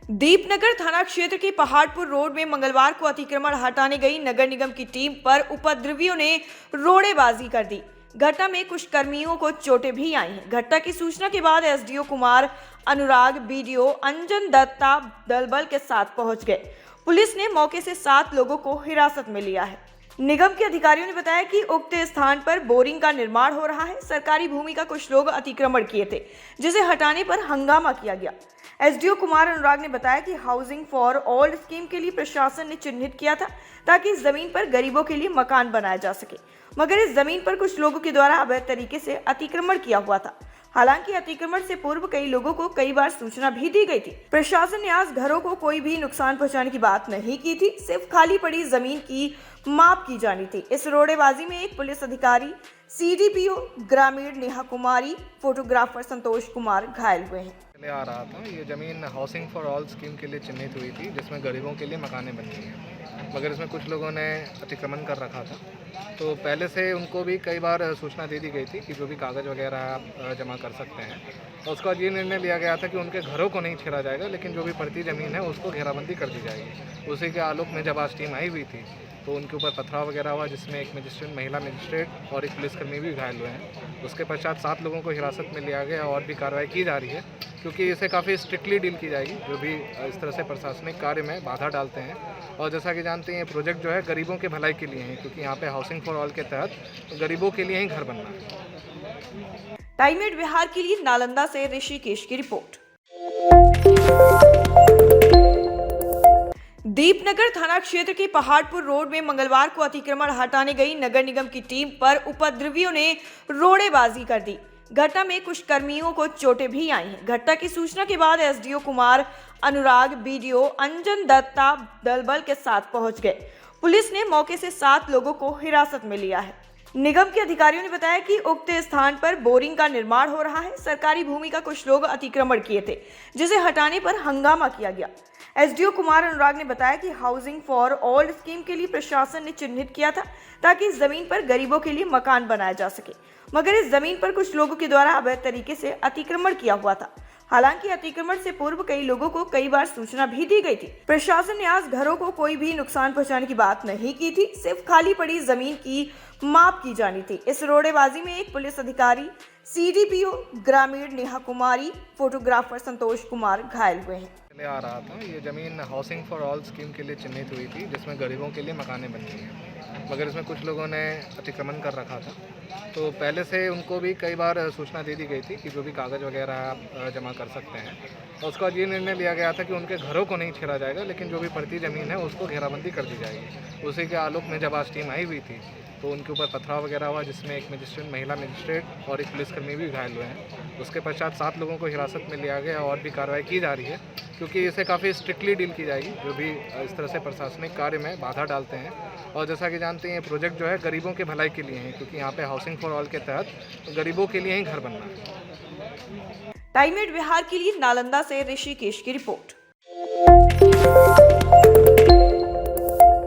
दीपनगर थाना क्षेत्र के पहाड़पुर रोड में मंगलवार को अतिक्रमण हटाने गई नगर निगम की टीम पर उपद्रवियों ने रोड़ेबाजी कर दी। घटना में कुछ कर्मियों को चोटें भी आई हैं। घटना की सूचना के बाद एसडीओ कुमार अनुराग, बीडीओ अंजन दत्ता दलबल के साथ पहुंच गए। पुलिस ने मौके से 7 लोगों को हिरासत में लिया है। निगम के अधिकारियों ने बताया कि उक्त स्थान पर बोरिंग का निर्माण हो रहा है। सरकारी भूमि का कुछ लोग अतिक्रमण किए थे, जिसे हटाने पर हंगामा किया गया। एसडीओ कुमार अनुराग ने बताया कि हाउसिंग फॉर ऑल स्कीम के लिए प्रशासन ने चिन्हित किया था ताकि इस जमीन पर गरीबों के लिए मकान बनाया जा सके, मगर इस जमीन पर कुछ लोगों के द्वारा अवैध तरीके से अतिक्रमण किया हुआ था। हालांकि अतिक्रमण से पूर्व कई लोगों को कई बार सूचना भी दी गई थी। प्रशासन ने आज घरों को कोई भी नुकसान पहुंचाने की बात नहीं की थी, सिर्फ खाली पड़ी जमीन की माप की जानी थी। इस रोड़ेबाजी में एक पुलिस अधिकारी, सीडीपीओ ग्रामीण नेहा कुमारी, फोटोग्राफर संतोष कुमार घायल हुए हैं। आ रहा था, ये ज़मीन हाउसिंग फॉर ऑल स्कीम के लिए चिन्हित हुई थी, जिसमें गरीबों के लिए मकानें बनती हैं, मगर इसमें कुछ लोगों ने अतिक्रमण कर रखा था। तो पहले से उनको भी कई बार सूचना दे दी गई थी कि जो भी कागज़ वगैरह आप जमा कर सकते हैं। और उसके बाद ये निर्णय लिया गया था कि उनके घरों को नहीं छेड़ा जाएगा, लेकिन जो भी पड़ती ज़मीन है उसको घेराबंदी कर दी जाएगी। उसी के आलोक में जब आज टीम आई हुई थी तो उनके ऊपर पथराव वगैरह हुआ, जिसमें एक मजिस्ट्रेट, महिला मजिस्ट्रेट और एक पुलिसकर्मी भी घायल हुए हैं। उसके पश्चात 7 लोगों को हिरासत में लिया गया और भी कार्रवाई की जा रही है, क्योंकि इसे काफ़ी स्ट्रिक्टली डील की जाएगी जो भी इस तरह से प्रशासनिक कार्य में बाधा डालते हैं। और जैसा कि जानते हैं, ये प्रोजेक्ट जो है गरीबों के भलाई के लिए है, क्योंकि यहाँ पे हाउसिंग फॉर ऑल के तहत गरीबों के लिए ही घर बनना है। टाइम एट बिहार के लिए नालंदा से ऋषिकेश की रिपोर्ट। दीपनगर थाना क्षेत्र के पहाड़पुर रोड में मंगलवार को अतिक्रमण हटाने गई नगर निगम की टीम पर उपद्रवियों ने रोड़ेबाजी कर दी। घटना में कुछ कर्मियों को चोटें भी आई हैं। घटना की सूचना के बाद एसडीओ कुमार अनुराग, बीडीओ अंजन दत्ता दलबल के साथ पहुंच गए। पुलिस ने मौके से 7 लोगों को हिरासत में लिया है। निगम के अधिकारियों ने बताया कि उक्त स्थान पर बोरिंग का निर्माण हो रहा है। सरकारी भूमि का कुछ लोग अतिक्रमण किए थे, जिसे हटाने पर हंगामा किया गया। एसडीओ कुमार अनुराग ने बताया कि हाउसिंग फॉर ऑल स्कीम के लिए प्रशासन ने चिन्हित किया था ताकि इस जमीन पर गरीबों के लिए मकान बनाया जा सके, मगर इस जमीन पर कुछ लोगों के द्वारा अवैध तरीके से अतिक्रमण किया हुआ था। हालांकि अतिक्रमण से पूर्व कई लोगों को कई बार सूचना भी दी गई थी। प्रशासन ने आज घरों को कोई भी नुकसान पहुंचाने की बात नहीं की थी, सिर्फ खाली पड़ी जमीन की माप की जानी थी। इस रोड़ेबाजी में एक पुलिस अधिकारी, सीडीपीओ ग्रामीण नेहा कुमारी, फोटोग्राफर संतोष कुमार घायल हुए हैं। आ रहा था, ये ज़मीन हाउसिंग फॉर ऑल स्कीम के लिए चिन्हित हुई थी, जिसमें गरीबों के लिए मकानें बनती हैं, मगर इसमें कुछ लोगों ने अतिक्रमण कर रखा था। तो पहले से उनको भी कई बार सूचना दे दी गई थी कि जो भी कागज़ वगैरह आप जमा कर सकते हैं। और उसके बाद ये निर्णय लिया गया था कि उनके घरों को नहीं छेड़ा जाएगा, लेकिन जो भी पड़ती ज़मीन है उसको घेराबंदी कर दी जाएगी। उसी के आलोक में जब आज टीम आई हुई थी तो उनके ऊपर पथराव वगैरह हुआ, जिसमें एक मजिस्ट्रेट, महिला मजिस्ट्रेट और एक पुलिसकर्मी भी घायल हुए हैं। उसके पश्चात 7 लोगों को हिरासत में लिया गया और भी कार्रवाई की जा रही है, क्योंकि इसे काफ़ी स्ट्रिक्टली डील की जाएगी जो भी इस तरह से प्रशासनिक कार्य में बाधा डालते हैं। और जैसा कि जानते हैं, ये प्रोजेक्ट जो है गरीबों के भलाई के लिए है, क्योंकि यहाँ पे हाउसिंग फॉर ऑल के तहत गरीबों के लिए ही घर बनना है। टाइम एट बिहार के लिए नालंदा से ऋषिकेश की रिपोर्ट।